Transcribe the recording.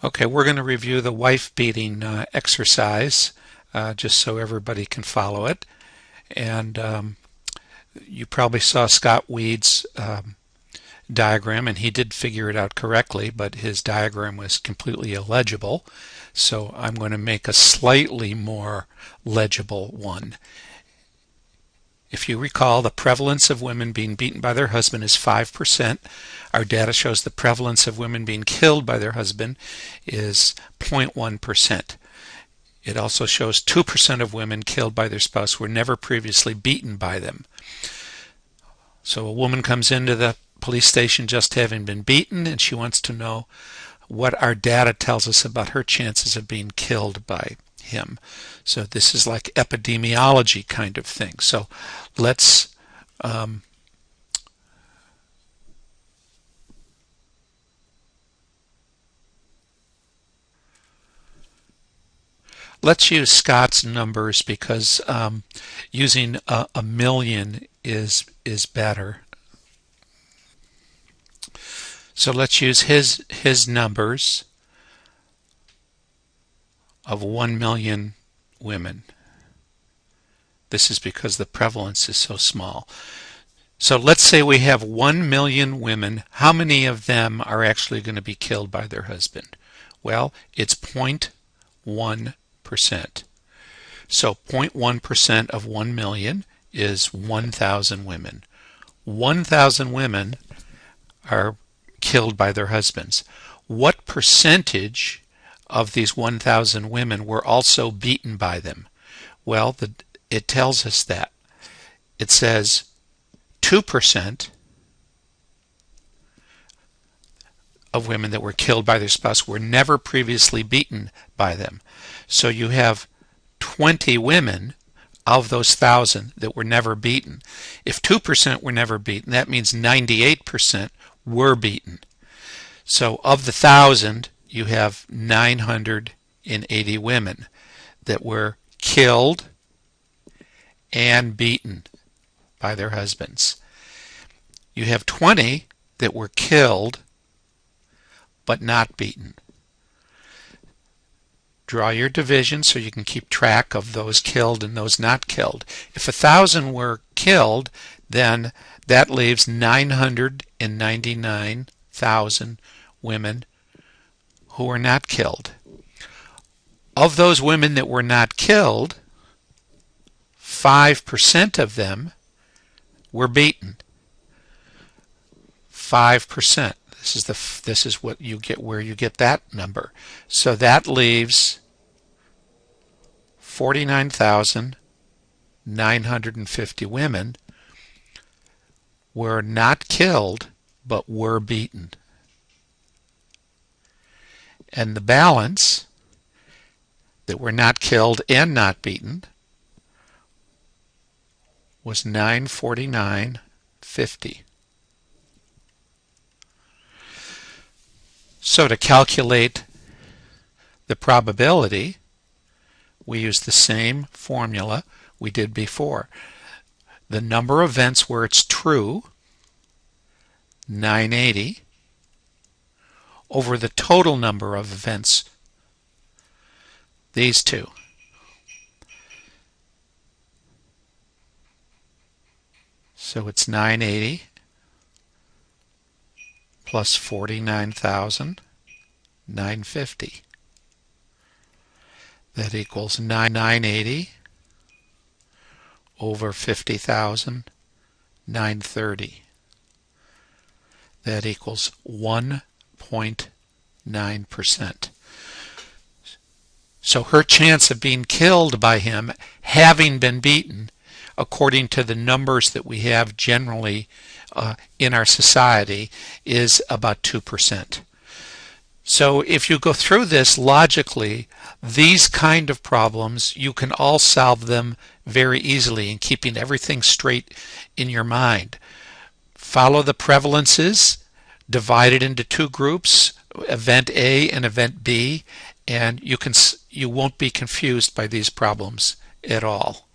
Okay, we're going to review the wife beating exercise just so everybody can follow it. And you probably saw Scott Weed's diagram, and he did figure it out correctly, but his diagram was completely illegible. So I'm going to make a slightly more legible one. If you recall, the prevalence of women being beaten by their husband is 5%. Our data shows the prevalence of women being killed by their husband is 0.1%. It also shows 2% of women killed by their spouse were never previously beaten by them. So a woman comes into the police station just having been beaten, and she wants to know what our data tells us about her chances of being killed by him. So this is like epidemiology kind of thing. So let's use Scott's numbers because using a million is better. So let's use his numbers of 1 million women. This is because the prevalence is so small. So let's say we have 1 million women. How many of them are actually going to be killed by their husband? Well, it's 0.1%. So 0.1% of 1 million is 1,000 women. 1,000 women are killed by their husbands. What percentage of these 1,000 women were also beaten by them? Well, it tells us that. It says 2% of women that were killed by their spouse were never previously beaten by them. So you have 20 women of those 1,000 that were never beaten. If 2% were never beaten, that means 98% were beaten. So of the 1,000, you have 980 women that were killed and beaten by their husbands. You have 20 that were killed but not beaten. Draw your division so you can keep track of those killed and those not killed. If 1,000 were killed, then that leaves 999,000 women who were not killed. Of those women that were not killed, 5% of them were beaten. 5%. This is what you get, where you get that number. So that leaves 49,950 women were not killed but were beaten. And the balance that were not killed and not beaten was 949,50. So to calculate the probability, we use the same formula we did before. The number of events where it's true, 980, over the total number of events, these two. So it's 980 plus 49,950. That equals 980 over 50,930. That equals 1.9%. So her chance of being killed by him, having been beaten, according to the numbers that we have generally in our society, is about 2%. So if you go through this logically, these kind of problems, you can all solve them very easily in keeping everything straight in your mind. Follow the prevalences, divide it into two groups, event A and event B, and you won't be confused by these problems at all.